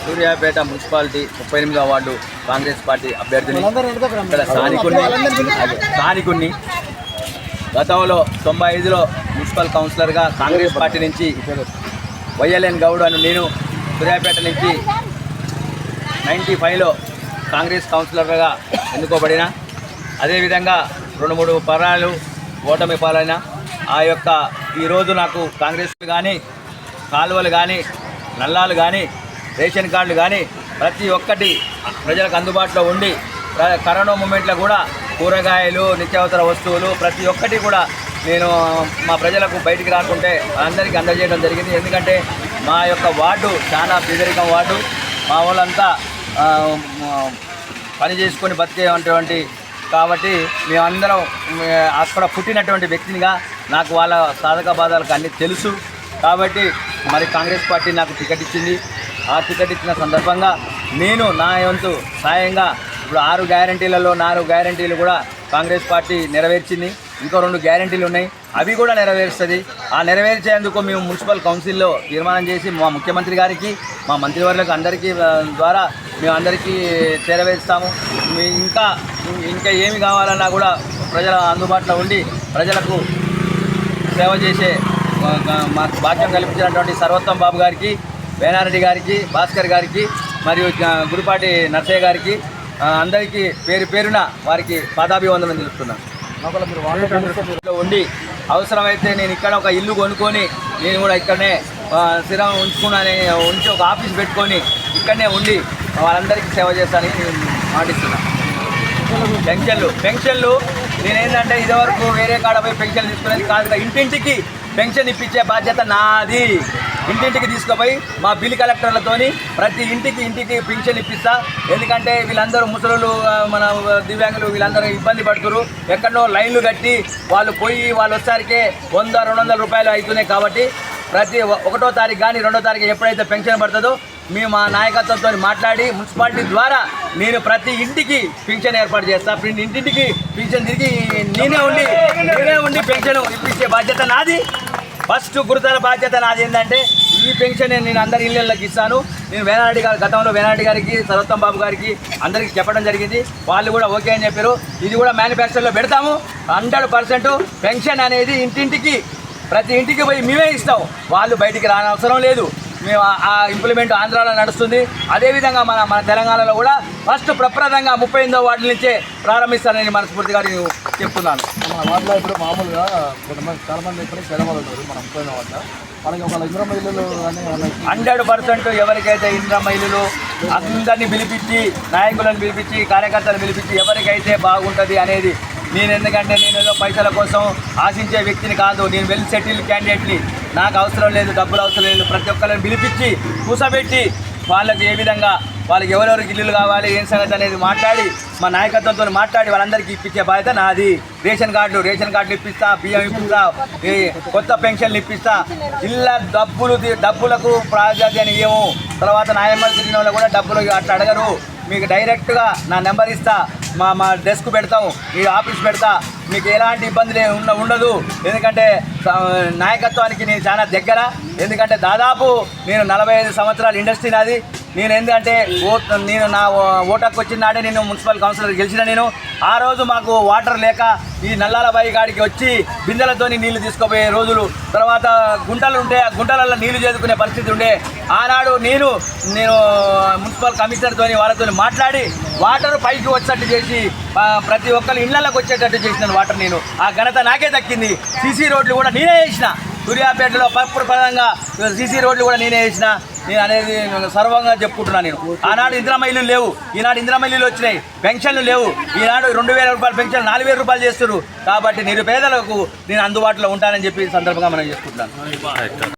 Suryapet municipality 38వ ward Congress party అభ్యర్థిని స్థానికుణ్ణి గతంలో 95లో మున్సిపల్ కౌన్సిలర్గా కాంగ్రెస్ పార్టీ నుంచి వైఎల్ఎన్ గౌడ్ అని నేను సూర్యాపేట నుంచి 95లో కాంగ్రెస్ కౌన్సిలర్గా ఎన్నుకోబడిన, అదేవిధంగా 2-3 పరాలు ఓటమి పాలైన ఆ యొక్క ఈరోజు నాకు కాంగ్రెస్ కానీ కాలువలు కానీ నల్లాలు కానీ రేషన్ కార్డులు కానీ ప్రతి ఒక్కటి ప్రజలకు అందుబాటులో ఉండి కరోనా మూమెంట్లో కూడా కూరగాయలు నిత్యావసర వస్తువులు ప్రతి ఒక్కటి కూడా నేను మా ప్రజలకు బయటికి రాకుంటే అందరికీ అందజేయడం జరిగింది. ఎందుకంటే మా యొక్క వార్డు చాలా పేదరికం వార్డు, మా వాళ్ళంతా పని చేసుకొని బతికేటువంటి కాబట్టి మేమందరం అక్కడ పుట్టినటువంటి వ్యక్తినిగా నాకు వాళ్ళ సాధక బాధలకు అన్నీ తెలుసు. కాబట్టి మరి కాంగ్రెస్ పార్టీ నాకు టికెట్ ఇచ్చింది. ఆ టికెట్ ఇచ్చిన సందర్భంగా నేను నా వంతు సాయంగా ఇప్పుడు 6 గ్యారంటీలలో 4 గ్యారంటీలు కూడా కాంగ్రెస్ పార్టీ నెరవేర్చింది. ఇంకో 2 గ్యారంటీలు ఉన్నాయి, అవి కూడా నెరవేరుస్తుంది. ఆ నెరవేర్చేందుకు మేము మున్సిపల్ కౌన్సిల్లో తీర్మానం చేసి మా ముఖ్యమంత్రి గారికి మా మంత్రివర్లకు అందరికీ ద్వారా మేము అందరికీ చేరవేస్తాము. ఇంకా ఏమి కావాలన్నా కూడా ప్రజల అందుబాటులో ఉండి ప్రజలకు సేవ చేసే మాకు భాగ్యం కల్పించినటువంటి సర్వోత్తమ్ బాబు గారికి, వేనారెడ్డి గారికి, భాస్కర్ గారికి మరియు గుడిపాటి నర్సయ్య గారికి అందరికీ పేరు పేరున వారికి పాదాభివందనం తెలుపుతున్నాను. ఉండి అవసరమైతే నేను ఇక్కడ ఒక ఇల్లు కొనుక్కొని నేను కూడా ఇక్కడనే స్థిరం ఉంచి ఒక ఆఫీస్ పెట్టుకొని ఇక్కడనే ఉండి వాళ్ళందరికీ సేవ చేస్తానని నేను మాటిస్తున్నాను. పెన్షన్లు నేనేంటంటే ఇదివరకు వేరే కాడ పోయి పెన్షన్ తీసుకునేది కాదు, ఇంటింటికి పెన్షన్ ఇప్పించే బాధ్యత నాది. ఇంటింటికి తీసుకుపోయి మా బిల్ కలెక్టర్లతోని ప్రతి ఇంటికి పెన్షన్ ఇప్పిస్తా. ఎందుకంటే వీళ్ళందరూ ముసలులు మన దివ్యాంగులు వీళ్ళందరూ ఇబ్బంది పడుతున్నారు. ఎక్కడో లైన్లు కట్టి వాళ్ళు వచ్చేసరికి 100-200 రూపాయలు అవుతున్నాయి. కాబట్టి ప్రతి 1వ తారీఖు కానీ 2వ తారీఖు ఎప్పుడైతే పెన్షన్ పడుతుందో మేము మా నాయకత్వంతో మాట్లాడి మున్సిపాలిటీ ద్వారా నేను ప్రతి ఇంటికి పెన్షన్ ఏర్పాటు చేస్తా. ఇంటింటికి పెన్షన్ తిరిగి నేనే ఉండి పెన్షన్ ఇప్పించే బాధ్యత నాది. ఫస్ట్ గురుతర బాధ్యత నాది ఏంటంటే ఈ పెన్షన్ నేను అందరి ఇళ్ళకి ఇస్తాను. నేను వేనారెడ్డి గారు గతంలో వేనారెడ్డి గారికి, సర్వోత్తమ్ బాబు గారికి అందరికీ చెప్పడం జరిగింది. వాళ్ళు కూడా ఓకే అని చెప్పారు. ఇది కూడా మ్యానుఫ్యాక్చర్లో పెడతాము. 100% పెన్షన్ అనేది ఇంటింటికి ప్రతి ఇంటికి పోయి మేమే ఇస్తాం. వాళ్ళు బయటికి రానవసరం లేదు. మేము ఆ ఇంప్లిమెంట్ ఆంధ్రాలో నడుస్తుంది. అదేవిధంగా మన తెలంగాణలో కూడా ఫస్ట్ ప్రప్రదంగా 38వ వార్డు నుంచే ప్రారంభిస్తానని మనస్ఫూర్తిగా నేను చెప్తున్నాను. మన వార్డులో ఇప్పుడు మామూలుగా చాలామంది ఇప్పుడు పేదవాళ్ళు ఉన్నారు. మన 30వ వార్డు మనకి ఒక ఇంద్రమ్మ ఇల్లులు కానీ 100% ఎవరికైతే ఇంద్రమ్మ ఇల్లులు అందరినీ పిలిపించి, నాయకులను పిలిపించి, కార్యకర్తలను పిలిపించి ఎవరికైతే బాగుంటుంది అనేది ఎందుకంటే నేను ఏదో పైసల కోసం ఆశించే వ్యక్తిని కాదు. నేను వెల్ సెటిల్ క్యాండిడేట్ని. నాకు అవసరం లేదు, డబ్బులు అవసరం లేదు. ప్రతి ఒక్కరిని పిలిపించి కూర్చోబెట్టి వాళ్ళకి ఏ విధంగా వాళ్ళకి ఎవరెవరికి ఇల్లులు కావాలి ఏం సంగతి అనేది మాట్లాడి మా నాయకత్వంతో మాట్లాడి వాళ్ళందరికీ ఇప్పించే బాధ్యత నాది. రేషన్ కార్డులు ఇప్పిస్తా, బియ్యం ఇప్పిస్తా, కొత్త పెన్షన్లు ఇప్పిస్తా. ఇళ్ళ డబ్బులకు ప్రాధాన్యత ఇవ్వము. తర్వాత నా ఎమ్మెల్యే తిరిగిన వాళ్ళు కూడా డబ్బులు అట్లా అడగరు. మీకు డైరెక్ట్గా నా నెంబర్ ఇస్తా, మా డెస్క్ పెడతాం, ఈ ఆఫీస్ పెడతా. మీకు ఎలాంటి ఇబ్బంది ఉండదు. ఎందుకంటే నాయకత్వానికి నేను చాలా దగ్గర. ఎందుకంటే దాదాపు నేను 45 సంవత్సరాల ఇండస్ట్రీ నాది. ఎందుకంటే నేను నా ఓటకు వచ్చిన నాడే నేను మున్సిపల్ కౌన్సిలర్ గెలిచిన. ఆ రోజు మాకు వాటర్ లేక ఈ నల్లాల బాయి కాడికి వచ్చి బిందెలతో నీళ్లు తీసుకుపోయే రోజులు. తర్వాత గుంటలు ఉంటే ఆ గుంటలలో నీళ్లు చేసుకునే పరిస్థితి ఉండే. ఆనాడు నేను మున్సిపల్ కమిషనర్తో వాళ్ళతో మాట్లాడి వాటర్ పైకి వచ్చేటట్టు చేసి ప్రతి ఒక్కరి ఇళ్లలోకి వచ్చేటట్టు చేసిన వాటర్ ఆ ఘనత నాకే దక్కింది. సీసీ రోడ్లు కూడా నేనే వేసిన. సూర్యాపేటలో ప్రప్రదంగా సీసీ రోడ్లు కూడా నేనే వేసిన. నేను అనేది సర్వంగా చెప్పుకుంటున్నాను. ఆనాడు ఇందిరమ్మ ఇల్లు లేవు, ఈనాడు ఇందిరమ్మ ఇల్లులు వచ్చినాయి. పెన్షన్లు లేవు, ఈనాడు 2000 రూపాయల పెన్షన్ 4000 రూపాయలు చేస్తున్నారు. కాబట్టి నిరుపేదలకు నేను అందుబాటులో ఉంటానని చెప్పి సందర్భంగా మనం చేసుకుంటున్నాను.